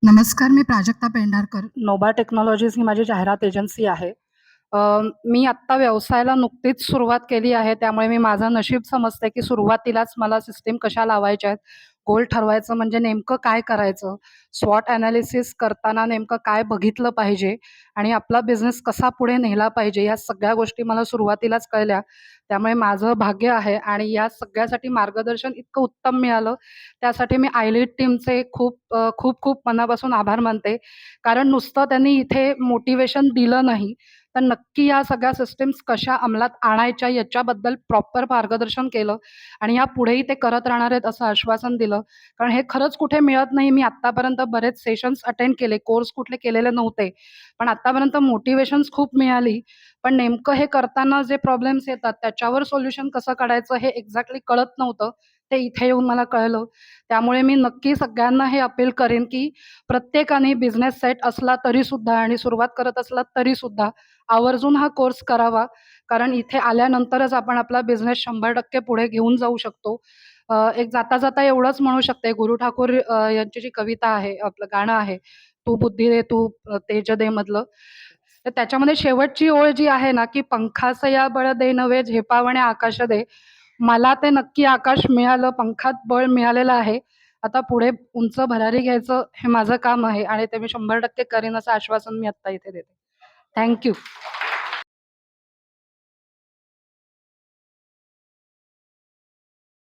नमस्कार, मी Prajakta Pendharkar. Nova technologies ही माझी जाहिरात एजन्सी आहे. अ, मी आत्ता व्यवसायाला नुकतीच सुरुवात केली आहे, त्यामुळे मी माझं नशीब समजते, की सुरुवातीलाच मला सिस्टीम कशा लावायच्या आहेत. गोल ठरवायचं म्हणजे नेमकं काय करायचं, स्वॉट ॲनालिसिस करताना नेमकं काय बघितलं पाहिजे आणि आपला बिझनेस कसा पुढे नेला पाहिजे, या सगळ्या गोष्टी मला सुरुवातीलाच कळल्या. त्यामुळे माझं भाग्य आहे आणि या सगळ्यासाठी मार्गदर्शन इतकं उत्तम मिळालं, त्यासाठी मी आयलीड टीमचे खूप खूप मनापासून आभार मानते. कारण नुसतं त्यांनी इथे मोटिवेशन दिलं नाही, तर नक्की या सगळ्या सिस्टम्स कशा अंमलात आणायच्या याच्याबद्दल प्रॉपर मार्गदर्शन केलं आणि यापुढेही ते करत राहणार आहेत असं आश्वासन दिलं. कारण हे खरंच कुठे मिळत नाही. मी आत्तापर्यंत बरेच सेशन्स अटेंड केले, कोर्स कुठले केलेले नव्हते. पण आत्तापर्यंत मोटिवेशन्स खूप मिळाली. पण नेमकं हे करताना जे प्रॉब्लेम्स येतात त्याच्यावर सोल्युशन कसं काढायचं हे एक्झॅक्टली कळत नव्हतं. ते इथे येऊन मला कळलं. त्यामुळे मी नक्की सगळ्यांना हे अपील करेन, की प्रत्येकाने बिझनेस सेट असला तरीसुद्धा आणि सुरुवात करत असलात तरीसुद्धा आवर्जून हा कोर्स करावा. कारण इथे आल्यानंतरच आपण आपला बिझनेस 100% पुढे घेऊन जाऊ शकतो. एक जाता-जाता एवढंच म्हणू शकते, गुरु ठाकूर यांची जी कविता आहे, आपलं गाणं आहे, "तू बुद्धी दे, तू तेज दे" मधलं. तर त्याच्यामध्ये शेवटची ओळ जी आहे ना, की "पंखासया बळ दे नवे, झेपावणे आकाश दे." मला ते नक्की आकाश मिळालं, पंखात बळ मिळालेलं आहे. आता पुढे उंच भरारी घ्यायचं हे माझं काम आहे आणि ते मी 100% करेन असं आश्वासन मी आत्ता इथे देते. Thank you.